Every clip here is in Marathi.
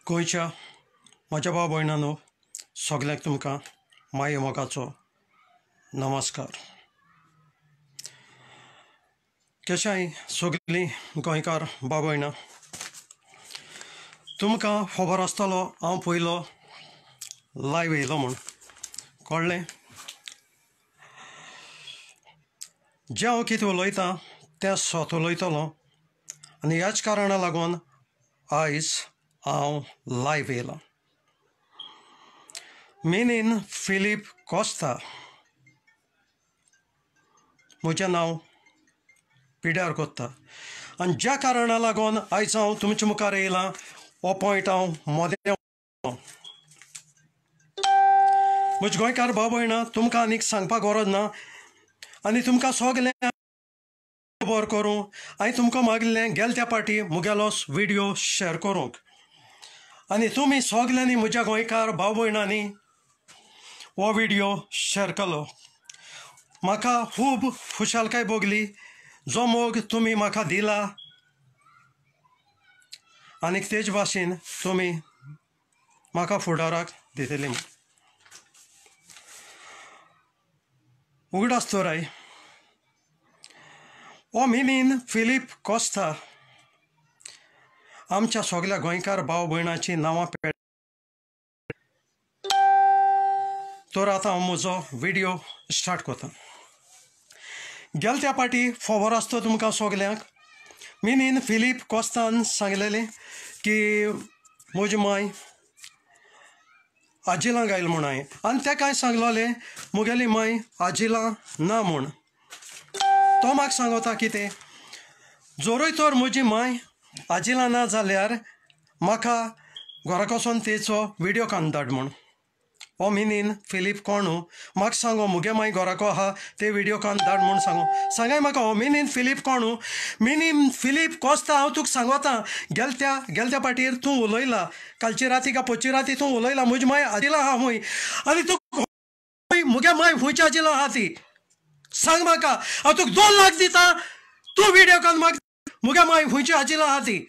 गोंयच्या म्हज्या भाव भयणांनो, सगल्यांक तुमकां माये मोगाचो नमस्कार. कशाय सगळीं गोंयकार भाव भयणां, तुमकां खबर आसतलो हांव पयलो लायव्ह येयलो म्हूण कळ्ळें. जें हांव कितें उलयतां तें स्वत उलयतलों आनी ह्याच कारणाक लागून आयज हांव लायव्ह येयलां. मिनीन फिलीप कॉस्ता म्हजें नांव पिड्यार कोत्ता आनी ज्या कारणाक लागून आयज हांव तुमचे मुखार येयलां हो पॉयंट हांव मोदें. म्हजे गोंयकार भाव भयणां, तुमकां आनीक सांगपाक गरज ना आनी तुमकां सगळें खबर करूं. हांवें तुमकां मागिल्लें गेल्या त्या फावटी मुगेलो व्हिडिओ शेअर करूंक आनी तुमी सगल्यांनी म्हज्या गोंयकार भाव भयणांनी हो व्हिडिओ शेअर केलो. म्हाका खूब खुशालकाय भोगली जो मोग तुमी म्हाका दिला आनी तेज भाशेन तुमी म्हाका फुडाराक दितले. उगडास तोराय, हो मिनीन फिलीप कॉस्ता आमच्या सगळ्या गोंयकार भाव भयणांची नांवां तर आतां हांव म्हजो व्हिडिओ स्टार्ट कोतां. गेल्या त्या फावटी खबर आसता तुमकां सगल्यांक, मिनीन फिलीप कॉस्तान सांगलेलें की म्हजी माय आजिलां गायल म्हूण हांवें, आनी ताका हांवें सांगलोलें मुगेली माय आजिलां ना म्हूण. तो म्हाका सांगता कितें, जोरूय तर म्हजी माय आजिलां ना जाल्यार म्हाका घरा वचोन तेचो व्हिडिओ काडून धाड म्हूण. हो मिनीन फिलीप कोणू म्हाका सांगो मुगे माय घराको आहा ते व्हिडिओ काडून धाड म्हूण सांगाय म्हाका. हो मिनीन फिलीप कोणू, मिनीन फिलीप कॉस्ता हांव तुका सांगता, गेल्या त्या फाटीर तूं उलयला, कालची राती काय पयची राती तूं उलयला म्हजी माय आजिलां आहा हूंय, आनी तूं मुगे माय खंयची आजिलां आहा ती सांग म्हाका. हांव तुका 2 लाख दिता, तूं व्हिडिओ काडून म्हाका मुगे माय खंयची आजिलां आहा ती.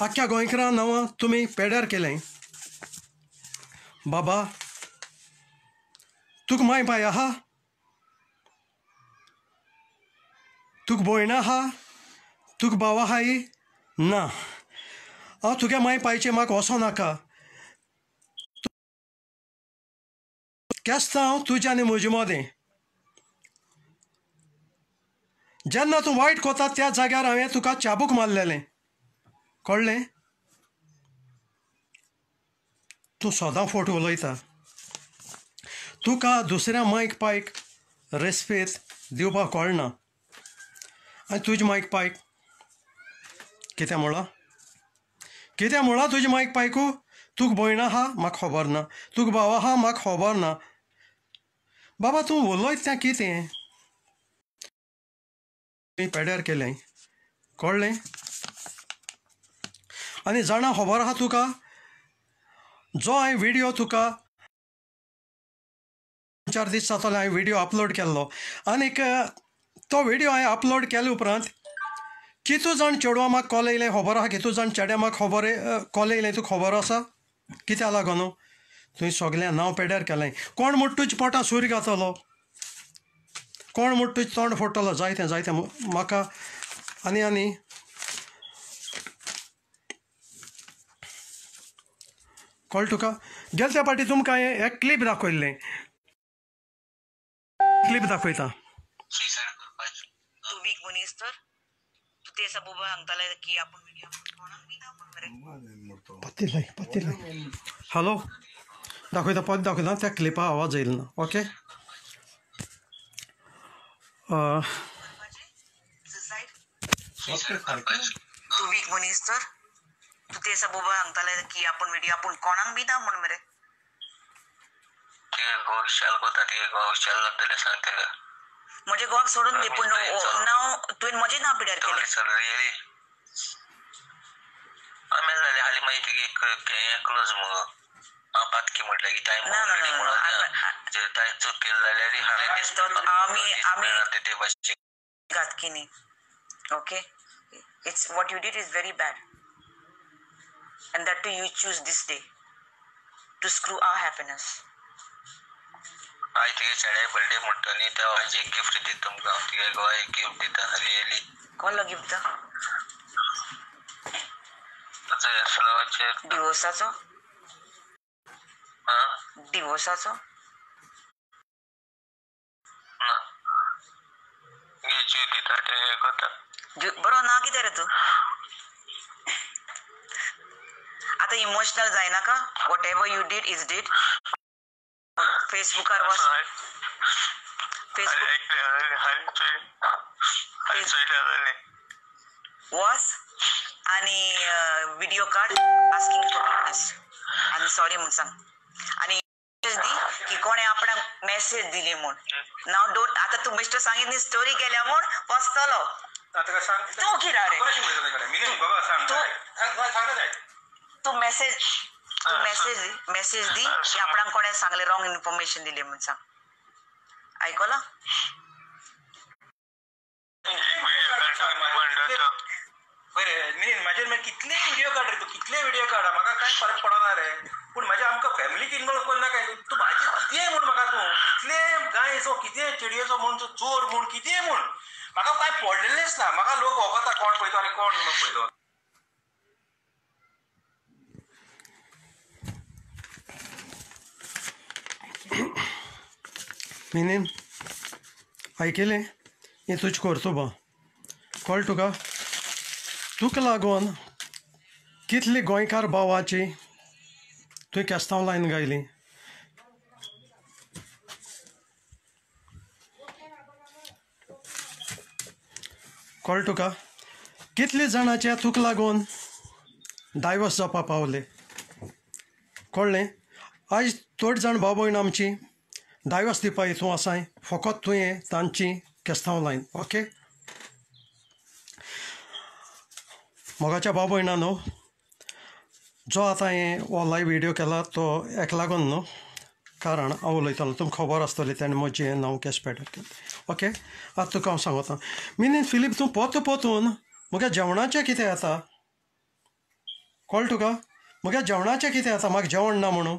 आख्ख्या गोंयकारां नांवां तुमी पेड्यार केलें. बाबा, तुका माय बाय आहा, तुका भयण आहा, तुका भाव आहाय ना. हांव तुगे माय पायचें म्हाका वचों नाका. केस्त हांव तुजें आनी म्हजें मोदें. जेन्ना तूं वायट कोता त्या जाग्यार हांवें तुका चाबूक मारलेलें, कळ्ळें. तूं सदां फोट उलयता, तुका दुसऱ्या मायक पायक रेस्पेद दिवपाक कळना आनी तुजे मायक पायक कितें म्हणलां तुजे मायक पायकू. तुका भयण आहा म्हाका खबर ना, तुका भाव आहा म्हाका खबर ना. बाबा तूं उलयता तें कितें पेड्यार केलें, कळ्ळें. आनी जाणा खबर आहा तुका, जो हांवें व्हिडिओ तुका 4 दीस जातले हांवें व्हिडिओ अपलोड केल्लो, आनीक तो व्हिडिओ हांवें अपलोड केले उपरांत कितू जाण चेडवां म्हाका कॉल येयलें खबर आहा, कितू जाण चेड्या म्हाका कॉल येयलें तुका खबर आसा. कित्याक लागून तुवें सगळ्या नांव पेड्यार केलें. कोण म्हूण तुज्या पोटां सूर घातलो, कोण म्हूण तुजें तोंड फोडटलो, जायतें म्हाका. आनी कळ्ळें तुका. गेल्या त्या फावटी तुमकां हांवें एक क्लीप दाखयल्लें, क्लीप दाखयता. तू वीक मनीस तर तू ते सब सांगताले की आपण व्हिडिओ पत्ती हॅलो दाखयता, पद दाखयता, त्या क्लिपा आवाज येयला ना. ओके. तू वीक मनीस तर तू ते सब सांगताले की आपण व्हिडिओ आपण कोणाक बी दा म्हण मरे. म्हणजे गोवाक सोडून दे, पूण नाव तुवें म्हजें नांव पिड्यार केलें. क्लोज मग बातकी म्हटलं की टाइम आम्ही घातकी न्ही. Okay, it's what you did is very bad, and that too you choose this day to screw our happiness. आई तुगे चेड्या बर्थडे म्हणटा न्ही त्या आज एक गिफ्ट दिता तुमकां हांव तुगे गोवा एक गिफ्ट दिता रियली कोणलो गिफ्ट ताचो फ्लावरचेर डिवोर्साचो आं डिवोर्साचो ना घे जीव दिता ते हें करता बरो ना कितें रे तूं आतां इमोशनल जायनाका. Whatever you did is did. फेसबुकार वच वच आनी व्हिडिओ काड आस्किंग फॉरगिवनेस आनी सॉरी म्हूण सांग आनी मेसेज दी की कोणें आपणाक मेसेज दिली म्हूण. नाव डोंट. आतां तूं मिस्टर सांगितली न्ही स्टोरी केल्या म्हूण वचतलो. तूं किरा रे तू मेसेज दी की आपणाक कोणें सांगले रॉंग इन्फॉर्मेशन दिली म्हूण सांग. आयकला म्हाजेर कितले व्हिडिओ काड रे तूं कितले व्हिडिओ काडा म्हाका काय फरक पडना रे पूण म्हाज्या आमकां फॅमिलीक इन्वॉल्व करना काय तूं भाजी कितेंय म्हूण म्हाका तूं कितले गायचो कितें चिडयेचो म्हूण तूं चोर म्हूण कितेंय म्हूण म्हाका काय पडलेलेंच ना. म्हाका लोक वगता कोण पळयतो आनी कोण पळयतो. मिनीन आयकलें हें तुजें करचो बा कळ्ळें तुका. तुका लागून कितली गोंयकार भावाची तुवें केस्तांव लायन गायली. कळ्ळें तुका कितली जाणांचे तुका लागून डायवोर्स जावपा पावले. कळ्ळें. आयज थोडी जाण भाव भयण आमची डायवोर्स दिवपा हितूं आसाय फकत तुवें तांची केस्तांव लायन. ओके. मोगाच्या भाव भयणानो जो आतां हें हो लायव्ह व्हिडिओ केला तो हेका लागून न्हू कारण हांव उलयतालो तुमकां खबर आसतलें ताणें म्हजें नांव केश पेडर केलें. ओके. आतां तुका हांव सांगता मिनीन फिलीप तूं पोतून म्हज्या जेवणाचें कितें येता. कळ्ळें तुका म्हज्या जेवणाचें कितें येता. म्हाका जेवण ना म्हणून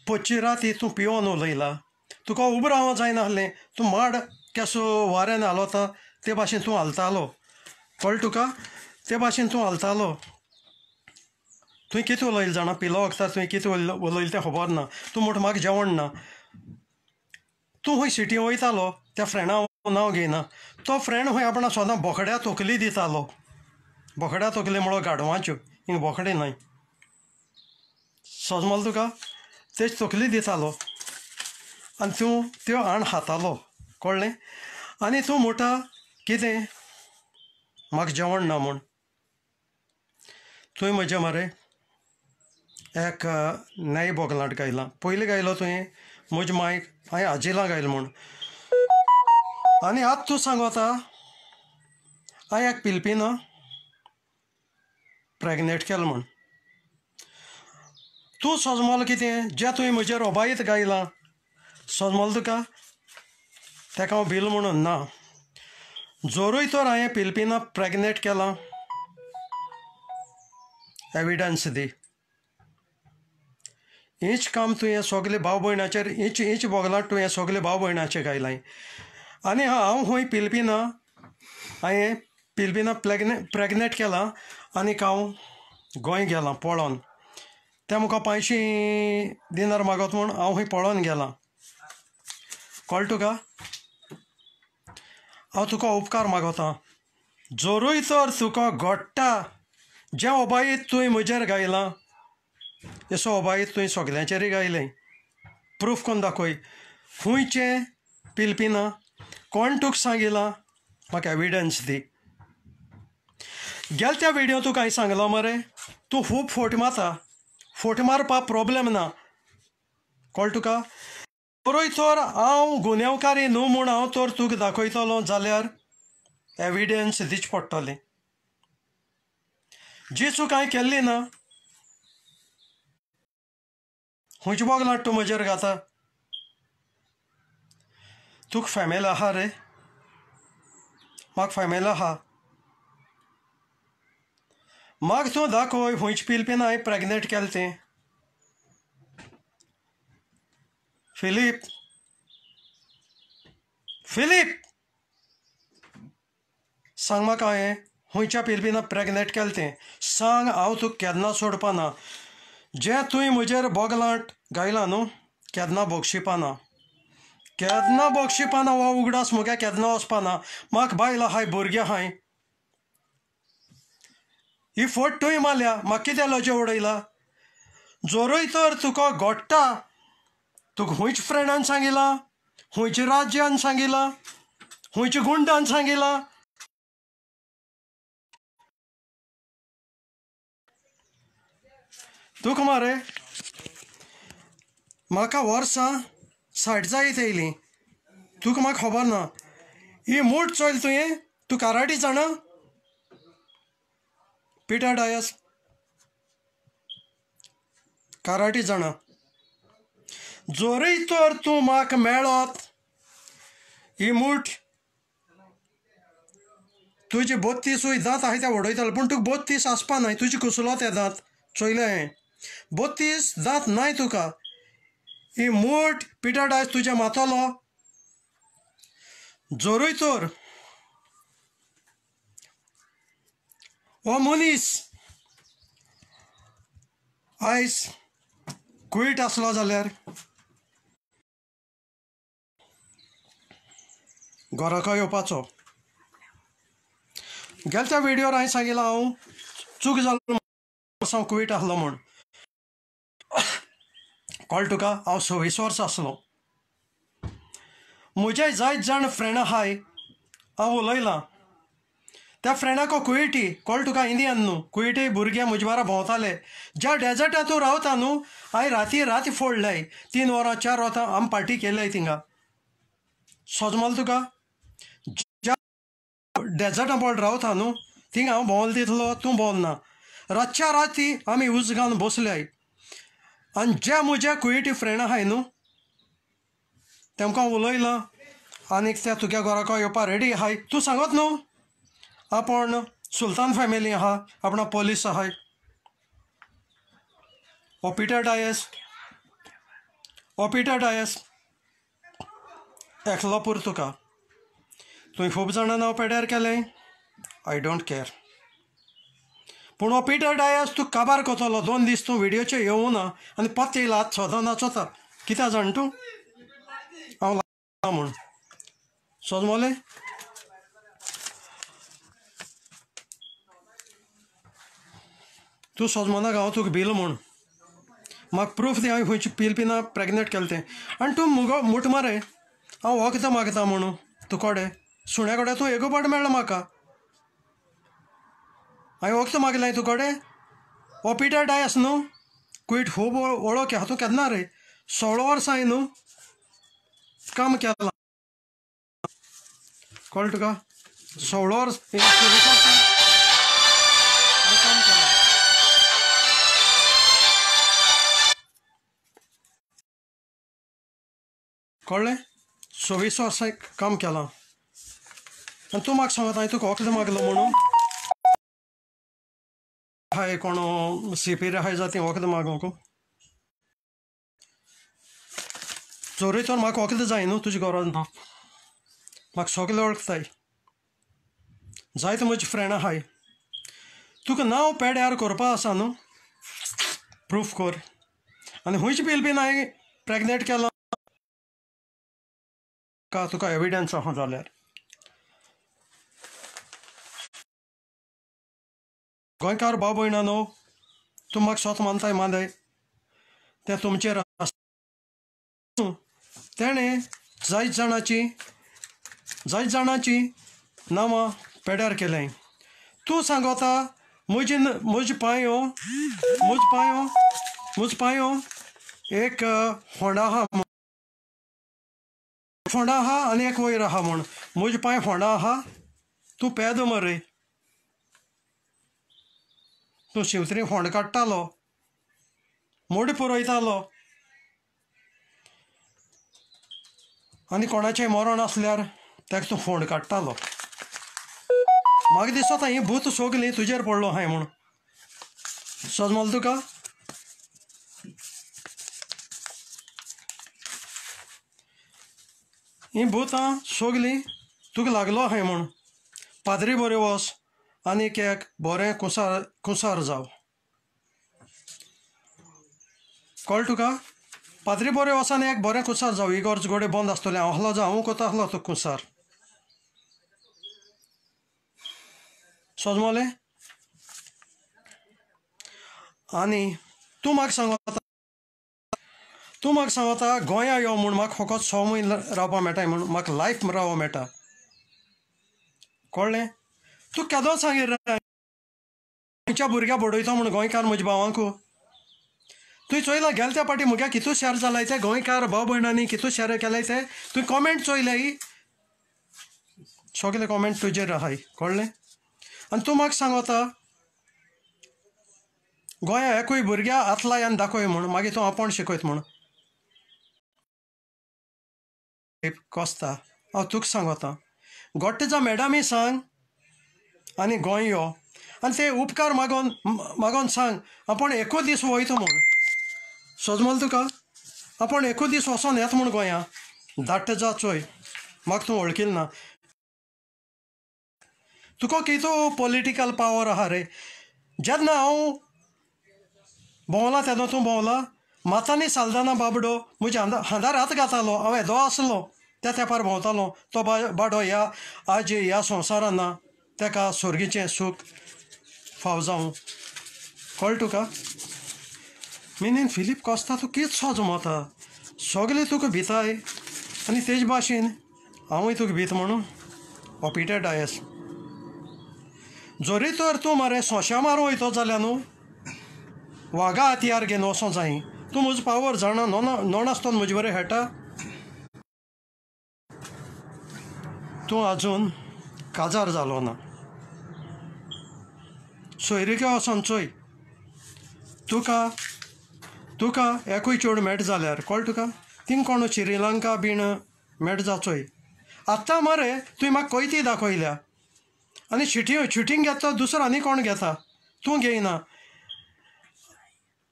पच्ची राती तूं पिवोन उलयला. तुका उबो रावों जायना आहलें. तूं माड केसो वाऱ्यान हालोता ते भाशेन तूं हालतालो. कळ्ळें तुका ते भाशेन तूं हालतालो. तुवें कितें उलयलें जाणा पिलो वखदार तुवें कितें उलयलें तें खबर ना. तूं म्हणटा म्हाका जेवण ना. तूं खंय सिटी वयतालो त्या फ्रेंडा नांव घेयना. तो फ्रेंड खंय आपणा सोदां बोकड्या तोकली दितालो. बोकड्या तोकली म्हणून गाडवाच्यो हिंग बोकडे न्हय. समजलें तुका. तेज तोकली दितालो आनी तूं त्यो आण खातालो. कळ्ळें. आनी तूं म्हणटा कितें म्हाका जेवण ना म्हूण. तुवें म्हजें मरे एक न्याय बोगलाट गायलां. पयलीं गायलो तुवें म्हजी मांयक हांवें आजिलां गायलें म्हूण आनी आतां तूं सांगता हांवें एक पिलपिना प्रेग्नेट केलें म्हूण. तूं सोजमोल कितें जें तुवें म्हजेर ओबायत गायलां सोजमोल तुका ताका हांव भिल म्हणून ना. जोरूय तर हांवें पिलपिना प्रेग्नेट केलां एविडन्स दी. हीच काम तुवें सोगले भाव भयणाचेर हीच बोगलाट तुवें सोगले भाव भयणाचेर गायलाय. आनी हांव खंय पिलपिना हांवें पिलपिना प्रेग्नेट केलां आनीक हांव गोंय गेलां पळोवन. ते म्हाका 500 दिनार मागोत म्हूण हांव खंय पळोवन गेलां. कळ्ळें तुका. हांव तुका उपकार मागोतां जोरूय तर तुका घोडटा जें ओबायत तुवें म्हजेर गायलां तेसो ओबायत तुवें सोगल्यांचेरय गायलें. प्रूफ करून दाखय खंयचें पिलपिना कोण तुका सांगिलां म्हाका एविडन्स दी. गेल त्या व्हिडिओ तुका हांवें सांगलो मरे तूं खूब फोट मारता. फोट मारपा प्रॉब्लेम ना. कळ्ळें तुका. बरोय तर हांव गुन्यांवकारी न्हू म्हूण हांव तर तुका दाखयतलो जाल्यार एविडन्स दिवचें पडटलें. जी चूक हांवें केल्ली ना खंयचे बोगलाट तूं म्हजेर घाता. तुका फॅमिली आहा रे. म्हाका फॅमिली आहा म्हाका तूं दाखोय हुंयचे पिलपीन हांवें प्रेग्नेंट केलें तें फिलीप सांग म्हाका हांवें हुंयच्या पिलपीन प्रेग्नेंट केलें तें सांग हांव तुका केन्ना सोडपाना जें तुवें म्हजेर बोगलांट गायलां न्हू केन्ना बोगशिपाना हो उगडास मुगे केन्ना वचपाना म्हाका बायल आहाय भुरगीं आहाय ही फोट तुवें मारल्या म्हाका कितें लजे उडयला जोरूय तर तुका घोडटा तुका हुंयच्या फ्रेंडान सांगिलां हुंयच्या राज्यान सांगिलां हुंयच्या गुंडान सांगिलां तुका मरे म्हाका वर्सां 60 जायत येयलीं तुका म्हाका खबर ना ही मूठ चोयल तुवें तूं काराटी जाणा पिटर डायस काराटी जाणा जोरूय तर तूं म्हाका मेळत ही मूठ तुजी 32 दांत आहाय ते उडयतले पूण तुका 32 आसपा न्हय तुजी कुसलो ते दांत चोयले हांवें 32 दांत नाय तुका ही मूठ पिटर डायस तुज्या मातलो जोरूय तर हो मनीस आयज क्वीट आसलो जाल्यार घराको येवपाचो गेल्या त्या व्हिडियोर हांवें सांगिलां हांव चूक जालो हांव क्वीट आसलो म्हूण कळ्ळें तुका हांव 26 वर्सां आसलो म्हजे जायत जाण फ्रेंड आहाय हांव उलयलां त्या फ्रेंडाको कुयटी कळ्ळें तुका इंडियन न्हू कुयटी भुरगे म्हजे बारा भोंवताले ज्या डेजर्टां तूं रावता न्हू हांवें राती फोडल्याय 3 वरां 4 वरां आमी पार्टी केल्याय थिंगा सोजमल तुका ज्या डेजर्टां पड रावता न्हू थिंगा हांव भोंवलो दितलो तूं भोंवना रातच्या राती आमी उज घालून बसल्याय आनी जे म्हजे कुयटी फ्रेंड आहाय न्हू तेमकां उलयलां आनीक ते तुज्या घराको येवपा रेडी आहाय तूं सांगत न्हू आपण सुलतान फॅमिली आहा आपणा पोलीस आहाय ओ पिटर डायस एकलो पुर तुका तुवें खूब जाणां नांव पेड्यार केलें आय डोंट केअर पूण हो पिटर डायस तूं काबार कोतलो 2 दीस तूं व्हिडियोचेर येवं ना आनी पत्त येयला आतां सोदां नाचोता कित्याक जाण तूं हांव लागला म्हूण सोजमोले तूं सोजमोनाक हांव तुका भिल म्हूण म्हाका प्रूफ दी हांवें खंयची पिलपिना प्रेग्नेंट केलें तें आनी तूं मुठ मरे हांव वखदां मागता म्हणून तुकोडे सुण्या कडेन तूं एक पाट मेळ्ळो म्हाका हांवें वखदां मागलें तुकोडे हो पिटर डायस न्हू क्वीट खूब वळख आहा तूं केन्ना रे 16 वर्सां हांवें न्हू काम केलां कळ्ळें तुका 16 वर्सां काम केलां कळ्ळें 26 वर्सां काम केलां आनी तूं म्हाका सांगता हांवें तुका वखदां मागलो म्हणून हाय कोण सिपीर आहाय जाती वखदां मागोंक चोरी तर म्हाका वखदां जाय न्हू तुजी गरज ना म्हाका सगळें वळखताय जायते म्हजी फ्रेंड आहाय तुका नांव पेड्यार करपा आसा न्हू प्रूफ कर आनी हुंयचे पिलपीन हांवें प्रेग्नेंट केलां का तुका एविडन्स आहा जाल्यार गोंयकार भाव भयणानो तूं म्हाका स्वता मानताय मानय तें तुमचेर तेणें जायत जाणांची नांवां पेड्यार केल्याय तूं सांगता म्हजे पांयो एक फोंडा आहा आनी एक वयर आहा म्हूण म्हजे पांय फोंडा आहा तूं पेद मरे तूं शिवत्रे फोंड काडटालो मोडी पुरयतालो आनी कोणाचें मरण आसल्यार ताका तूं फोंड काडटालो म्हाका दिसता ही भूत सोगली तुजेर पडलो हाय म्हूण समजलो तुका ही भूतां सोगली तुका लागलो हाय म्हूण पाद्री बरें वच आनीक एक बरें कुंसार जाव कळ्ळें तुका पाद्री बरें वच आनी एक बरें कुंसार जाव इगोर्ज गोडे बंद आसतलें हांव आहलो जावं कोता आहलो तो कुंसार समजलें आनी तूं म्हाका सांगता गोंया यो म्हूण म्हाका फकत 6 म्हयने रावपा मेळटाय म्हूण म्हाका लायफ रावो मेळटा कळ्ळें तूं केदो सांगीर गोंयच्या भुरग्यां बडयता म्हूण गोंयकार म्हज्या भावांकू तुवें चोयलां गेले त्या फाटी म्हज्या कितू शेअर जालाय ते गोंयकार भाव भयणांनी कितू शेअर केलाय ते तुवें कॉमेंट चोयल्याय सगळे कॉमेंट तुजेर आहाय कळ्ळें आनी तूं म्हाका सांगता गोंया एकूय भुरग्या हात लाय आनी दाखय म्हूण मागीर तूं आपोण शिकयत म्हूण कोस्ता हांव तुका सांगता गोट्टेजा मॅडमी सांग आनी गोंय यो आनी ते उपकार मागोन सांग आपूण एकूच दीस वयता म्हूण समजलो तुका आपूण एकूच दीस वचोन येता म्हूण गोंया धाडटा जा चोय म्हाका तूं वळखील ना तुका कितू पॉलिटिकल पावर आहा रे जेन्ना हांव भोंवला तेन्ना तूं भोंवला मातांनी सालदाना बाबडो म्हज्या हांदार हात घातालो हांव येदो आसलो त्या तेंपार भोंवतालो तो बाडो आज ह्या संवसारान ना तेका स्वर्गीचें सूख फाव जावं कळ्ळें तुका मिनीन फिलीप कोस्ता तूं कितें सोजमता सगळें तुका भिताय आनी तेजे भाशेन हांवूय तुका भित म्हणून ऑपिटेड आयस जोरी तर तूं मरे सोंश्या मारूं वयतो जाल्यार न्हू वागा हातयार घेवन वचों जाय तूं म्हजो पावर जाणा नोण आसतना म्हजे बरें खेळटा तूं आजून काजार जालो ना सोयरिके वचोन चोय तुका एकूय चेडूं मेळटा जाल्यार कळ्ळें तुका थिंग कोण श्रीलंका बीन मेळटा जाचोय आत्तां मरे तुवें म्हाका कोयती दाखयल्या आनी शुटींग घेता तो दुसरो आनी कोण घेता तूं घेयना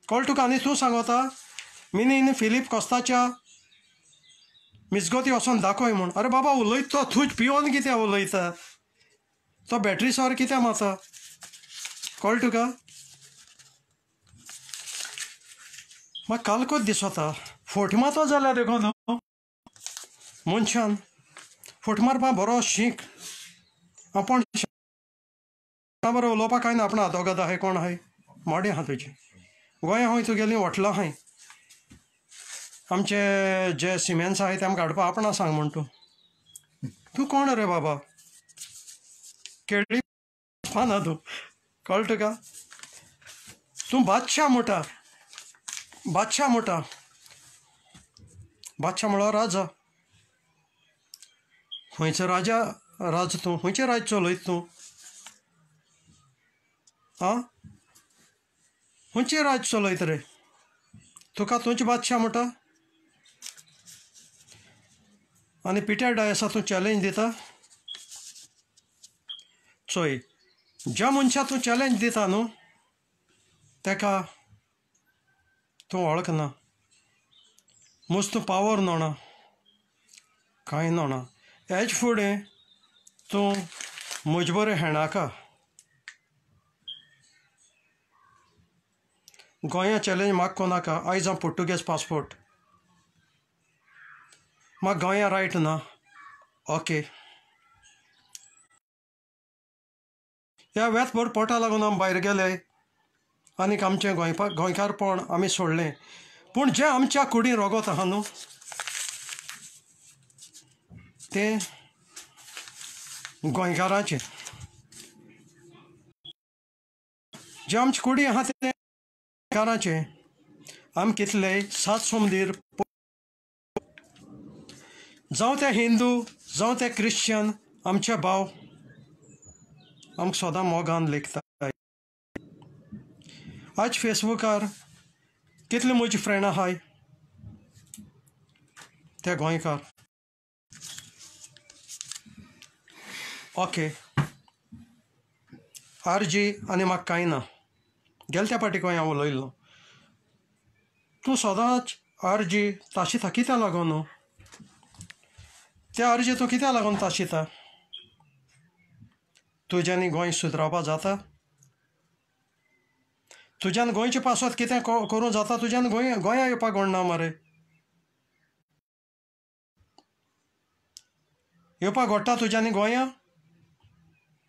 कळ्ळें तुका आनी तूं सांगता मिनीन फिलीप कोस्ताच्या मिसगोती वचोन दाखय म्हूण अरे बाबा उलयता तो तुज पिवोन कितें उलयता तो बॅटरी सवार कित्या माता कळ्ळें तुका म्हाका कालकोच दिसता फोट मारता जाल्यार देखून न्हू मनशान फोट मारपा बरो शीक आपूण बरो उलोवपाक कांय ना आपण आदोगाद आहाय कोण आहाय मोडे आहा तुजें गोंया हय तुगेलीं वटलां आहाय आमचे जे सिमेंट्स आहाय ते आमकां हाडपा आपणा सांग म्हण तूं कोण रे बाबा केळी ना तूं कळ्ळें तुका तूं बादशाह म्हणटा बादशाह म्हळ्यार राजा खंयचो राज तूं खंयचें राज्य चलयता तूं आं खंयचें राज्य चलयता रे तुका तुजें बादशाह म्हणटा आनी पिटर डायसा तूं चॅलेंज दिता चोय ज्या मनशाक तूं चॅलेंज दिता न्हू तेका तूं वळखना मुज तूं पावर नोणा कांय नोणा हेज फुडें तूं म्हजे बरें हेणाका गोंया चॅलेंज म्हाका कोनाका आयज हांव पुर्तुगेज पासपोर्ट म्हाका गोंया रायट ना ओके ह्या वेतभर पोटा लागून आमी भायर गेले आनीक आमचें गोंयकारपण आमी सोडलें पूण जें आमच्या कुडीन रगत आहा न्हू तें गोंयकाराचें जें आमचे कुडी आहा तें गोंयकाराचें आमी कितले सात समदीर जावं ते हिंदू जावं ते क्रिश्चन आमचे भाव आमकां सदां मोगान लेखता आज फेसबुकार कितले म्हजी फ्रेंड आहाय ते गोंयकार ओके आरजी आनी म्हाका कांय ना गेले त्या फाटी खंय हांव उलयल्लो तूं सदांच आरजी ताशिता कित्याक लागून न्हू त्या आरजी तूं कित्याक लागून ताशिता तुज्यानी गोंय सुदरावपा जाता तुज्यान गोंयचे पासत कितें करूं जाता तुज्यान गोंया येवपाक घडना मरे येवपाक घडटा तुज्यानी गोंया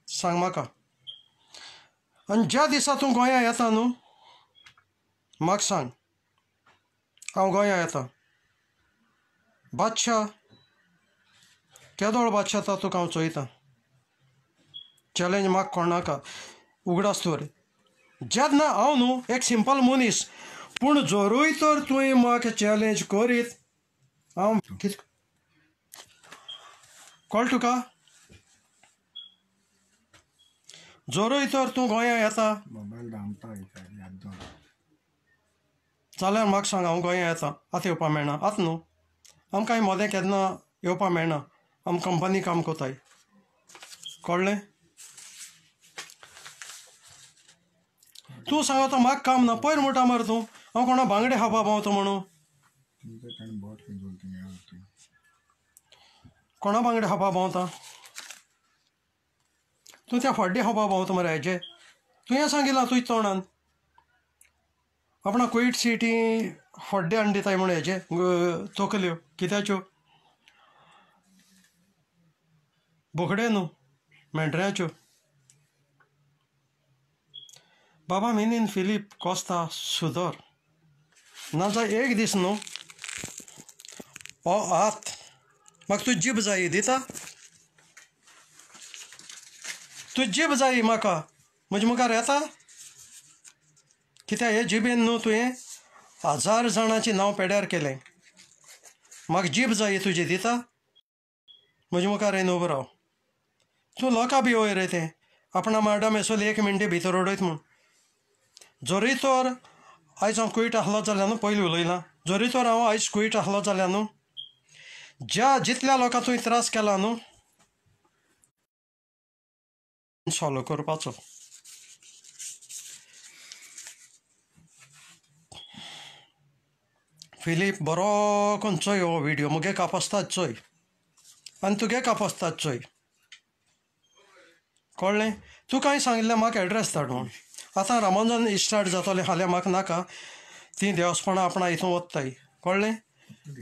सांग म्हाका आनी ज्या दिसा तूं गोंया येता न्हू म्हाका सांग हांव गोंया येता बादशाह केदोळ बादशाह तो तुका हांव चोयतां चॅलेंज म्हाका कोणाका उगडास तर जेन्ना हांव न्हू एक सिंपल मनीस पूण जोरूय तर तुवें म्हाका चॅलेंज करीत हांव कितें कळ्ळें तुका जोरूय तर तूं गोंया येता जाल्यार म्हाका सांग हांव गोंया येता आतां येवपा मेळना आतां न्हू आमकां मोदें केन्ना येवपा मेळना आमी कंपनी काम कोताय कळ्ळें तूं सांगता म्हाका काम ना पयर म्हणटा मरे तूं हांव कोणा बांगडे खावपा पावता म्हणून कोणा बांगडे खावपा पावता तूं त्या फड्डे खावपा पावता मरे हेजे तुवें सांगिलां तुज्या तोंडान आपणा कुयट सिटी फड्डे हाडून दिताय म्हूण हेजे तोकल्यो कित्याच्यो बोकडे न्हू मेंढऱ्याच्यो बाबा मिनीन फिलीप कोस्ता सुदर नाजाल्यार एक दीस न्हू हो हात म्हाका तुजी जीब जायी दिता तुजी जीब जायी म्हाका म्हजे मुखार येता कित्याक हे जिबेन न्हू तुवें 1000 जाणांचें नांव पेड्यार केलें म्हाका जीब जायी तुजी दिता म्हजे मुखार येवन उबो राव तूं लोकां बी वयर रे तें आपणा मॅडम एसोली 1 मिनटी भितर उडयत म्हूण जोरी तर आयज हांव कुयट आसलो जाल्यार न्हू पयलीं उलयलां जोरी तर हांव आयज कुयट आसलो जाल्यार न्हू जितल्या लोकांक तुवें त्रास केला न्हू सॉल्व करपाचो फिलीप बरो करून चोय हो व्हिडियो मुगे कापस्ताद चोय आनी तुगे कापस्ताद चोय कळ्ळें तूं कांय सांगिल्लें म्हाका एड्रेस धाड म्हूण आतां रामांजन स्टार्ट जातलें हाल्यार म्हाका नाका तीं देवस्थानां आपणा हितून वत्ताय कळ्ळें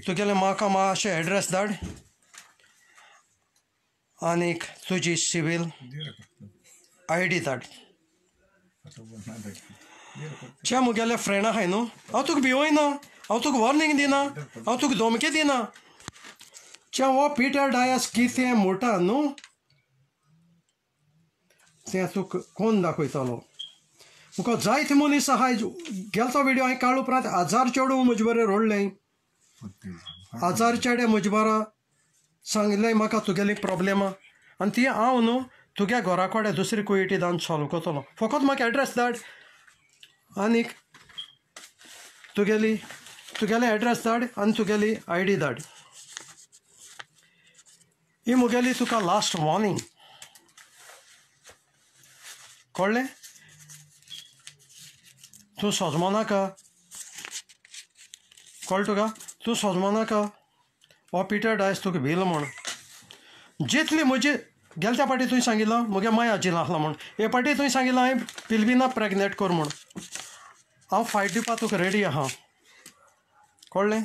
तुगेलें म्हाका मातशें एड्रेस धाड आनीक तुजी सिवील ID धाड जे मुगेले फ्रेंड आहाय न्हू हांव तुका भिवयना हांव तुका वॉर्निंग दिना हांव तुका धमकी दिना जे हो पिटर डायस कितें म्हणटा न्हू तें तुका कोण दाखयतलो मुको जायते मनीस आहाय गेलतो व्हिडियो हांवें काडलो उपरांत 1000 चेडूं म्हजे बरें रोडलें 1000 चेडे म्हजे बरो सांगिल्लें म्हाका तुगेली प्रॉब्लेमां आनी ती हांव न्हू तुगे घरा कडेन दुसरी कुयटी दान सॉल्व करतलो फकत म्हाका एड्रेस धाड आनीक तुगेलें एड्रेस धाड आनी तुगेली ID धाड ही मुगेली तुका लास्ट वॉर्निंग कळ्ळें तूं सोजमो नाका कळ्ळें तुका तूं सोजमो नाका हो पिटर डायस तुका भिल म्हूण जितली म्हजी गेले त्या फाटी तुवें सांगिल्लो मुगे माय आजिलो आसलो म्हूण हे फाटी तुवें सांगिल्लो हांवें पिलबिना प्रेग्नेंट कर म्हूण हांव फायट दिवपाक तुका रेडी आहा कळ्ळें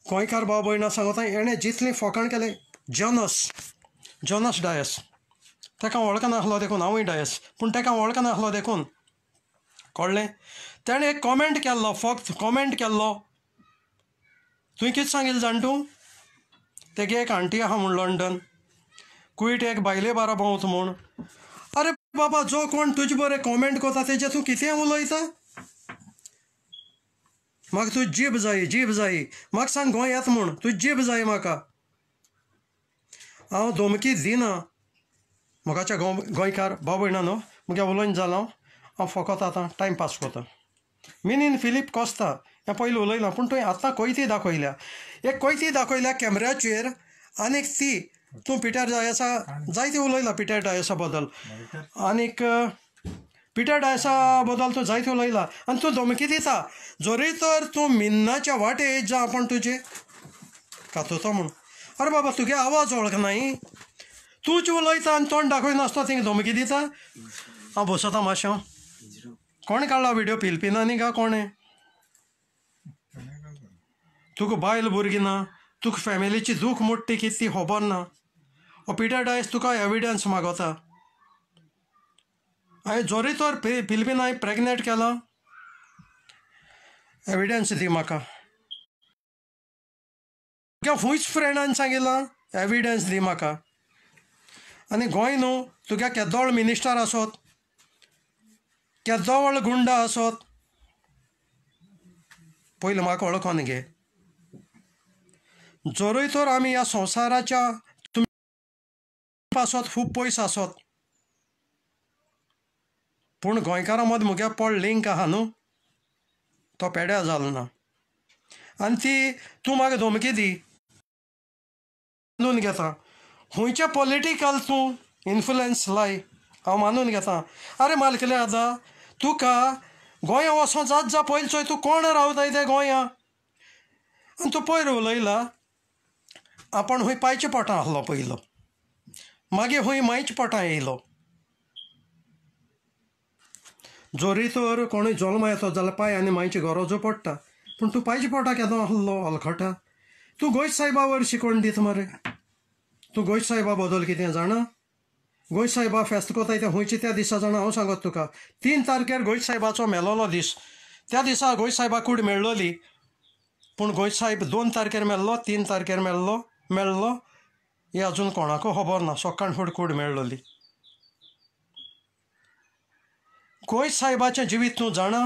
गोंयकार भाव भयणां सांगता एणें जितलें फकाण केलें जॉनस डायस ताका वळखनासलो देखून हांवूय डायस पूण ताका वळखनासलो देखून कळ्ळें ताणें एक कॉमेंट केल्लो फक्त कॉमेंट केल्लो तुवें कितें सांगिल्लें जाण तूं तेगे एक आंटी आहा म्हूण लंडन कुयट एक बायले बारा भोंवता म्हूण अरे बाबा जो कोण तुजे बरें कॉमेंट करता तेजें तूं कितें उलयता म्हाका तुजी जीब जायी म्हाका सांग गोंय येता म्हूण तुजी जीब जायी म्हाका हांव धमकी दिना म्हाकाच्या गोंयकार भाव भयणां न्हू मुगे उलोवन जालां हांव फकत आतां टायम पास करता मिनीन फिलीप कोस्ता हें पयलीं उलयलां पूण तुवें आतां कोयती दाखयल्या एक कोयती दाखयल्या कॅमेऱ्याचेर आनीक ती तूं पिटर डायसा जायते उलयला पिटर डायसा बद्दल आनीक पिटर डायसा बद्दल तूं जायते उलयला आनी तूं धमकी दिता जोरी तर तूं मिन्नाच्या वाटे जा आपण तुजे कातोतो म्हूण अरे बाबा तुगे आवाज वळखनाय तूंच उलयता आनी तोंड दाखयनासतना थिंग धमकी दिता हांव बसता मातशें कोणें काडला व्हिडियो पिलपिनांनी काय कोणें तुका बायल भुरगीं ना तुका फॅमिलीची दूख मोठी कितें ती खबर ना पिटर डायस तुका एविडन्स मागता हांवें जोरी तर पिलपीन हांवें प्रेग्नेंट केला एविडन्स दी म्हाका तुज्या खूंयच फ्रेंडान सांगिलां एविडन्स दी म्हाका आनी गोंय न्हू तुज्या केदोळ मिनिस्टर आसत केदोळ गुंडा आसत पयलीं म्हाका वळखोन घे जोरूय तर आमी ह्या संवसाराच्या आसत खूब पयस आसत पूण गोंयकारां मदीं मुगे पड लिंक आहा न्हू तो पेड्या जालो ना आनी ती तूं म्हाका धमकी दी मानून घेता खंयचे पॉलिटिकल तूं इन्फ्लुयन्स लाय हांव मानून घेता अरे मालकले आतां तुका गोंया वचोन जात जा पयलीं तूं कोण रावताय ते गोंया आनी तूं पयर उलयला आपण खंय पांयच्या पोटां आहलो पयलो मागीर खंय मायच्या पोटां येयलो जोरी तर कोणूय जल्म येतो जाल्यार पांय आनी मायची गरजो पडटा पूण तूं पांयच्या पोटां केदो आहलो अलखटा तूं गोंयच सायबा वर शिकोवन दिता मरे तूं गोंयच सायबा बद्दल कितें जाणा गोंय सायबा फेस्त कोताय ते खंयचे त्या दिसा जाणा हांव सांगत तुका 3 तारखेर गोंय सायबाचो मेलोलो दीस त्या दिसा गोंय सायबा कूड मेळ्ळोली पूण गोंय सायब 2 तारखेर मेल्लो 3 तारखेर मेळ्ळो हें अजून कोणाकूय खबर ना सकाळ फुडें कूड मेळ्ळोली गोंय सायबाचें जिवीत तूं जाणा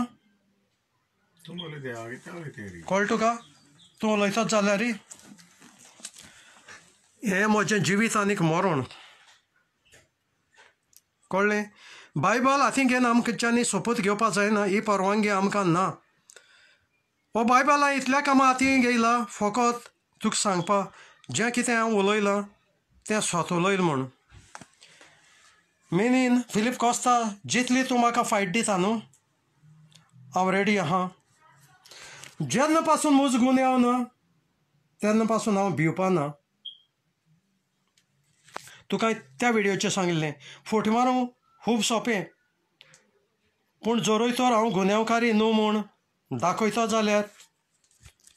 कळ्ळें तुका तूं उलयतात जाल्यार हें म्हजें जिवीत आनीक मरण कळ्ळें बायबल हातीन घेवन आमच्यांनी सोपूत घेवपा जायना ही परवानगी आमकां ना हो बायबला इतल्या कामां हातीन घेयला फकत तुका सांगपा जें कितें हांव उलयलां तें स्वत उलयलां म्हूण मिनीन फिलीप कॉस्ता जितली तूं म्हाका फायट दिता न्हू हांव रेडी आहा जेन्ना पासून मूज गुन्यांव ना तेन्ना पासून हांव भिवपा ना तुका त्या व्हिडियोचेर सांगिल्लें फोट मारूंक खूब सोंपें पूण जोरूय तर हांव गुन्यांवकारी न्हू म्हूण दाखयता जाल्यार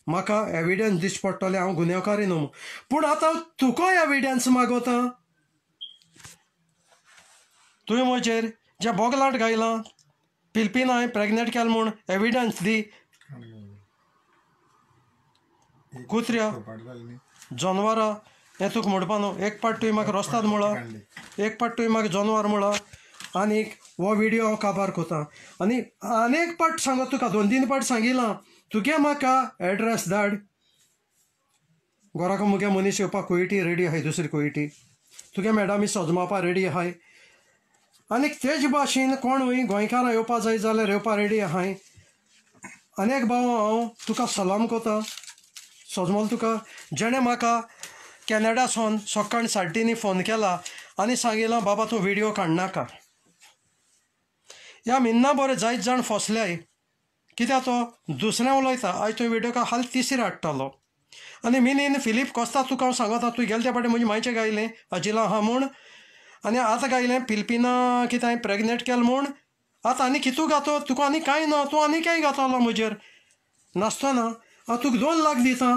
म्हाका एविडन्स दिश्टी पडटलें हांव गुन्यांवकारी न्हू म्हूण पूण आतां तुका एविडन्स मागता तुवें म्हजेर जें बोगलाट घायलां पिलपीन हांवें प्रेग्नेंट केलें म्हूण एविडन्स दी कुत्र्या जनवरां हें तुका म्हणपा न्हू एक पाट तुवें म्हाका रस्ताद म्हळा एक पाट तुवें म्हाका जनवार म्हळा आनीक हो व्हिडियो हांव काबार कोता आनी आनीक पाट सांगत तुका 2-3 पाट सांगिलां तुगे म्हाका एड्रेस धाड घराको मुगे मनीस येवपाक कुयटी रेडी आहाय दुसरी कुयटी तुगे मॅडमी सजमावपा रेडी आहाय आनीक तेज भाशेन कोणूय गोंयकारां येवपा जाय जाल्यार येवपा रेडी आहाय अनेक भाव हांव तुका सलाम कोता सजमल तुका जेणें म्हाका कॅनडासून सकाळ 3:30 फोन केला आनी सांगिलां बाबा तूं व्हिडियो काडनाका ह्या मिन्ना बरें जायत जाण फसल्याय कित्याक तो दुसरें उलयता आयज तो व्हिडियो का हाल तिसरी हाडटलो आनी मिनीन फिलीप कॉस्ता तुका हांव सांगता तूं गेले त्या फाटीं म्हजें मायचें गायलें अजिला आहा म्हूण आनी आतां गायलें पिलपिना कितें हांवें प्रेग्नेंट केलें म्हूण आतां आनी कितू घातो तुका आनी कांय ना तूं आनी कांय घातलो म्हजेर नासतना हांव तुका 2 लाख दितां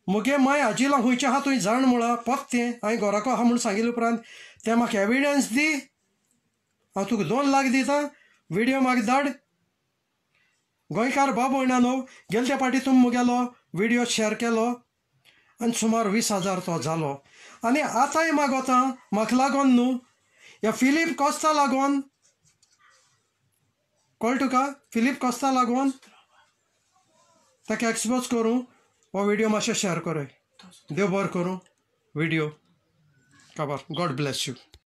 मुगे माय अजिला खंयचें आहा तुवें जाण म्हळा पत्तें हांवें घराको आहा म्हूण सांगिल्ले उपरांत तें म्हाका एविडन्स दी हांव तुका 2 लाख दितां व्हिडियो म्हाका धाड गोंयकार बाब भयणानो गेले त्या फाटीं तुमी मुगेलो व्हिडियो शेअर केलो आनी सुमार 20,000 तो जालो आनी आतांय मागोता म्हाका लागोन न्हू ह्या फिलीप कॉस्ता लागोन कळ्ळें तुका फिलीप कॉस्ता लागोन ताका एक्सपोज करूं हो व्हिडियो मातशें शेअर कोरय देव बरें करूं व्हिडियो काबार गॉड ब्लेस यू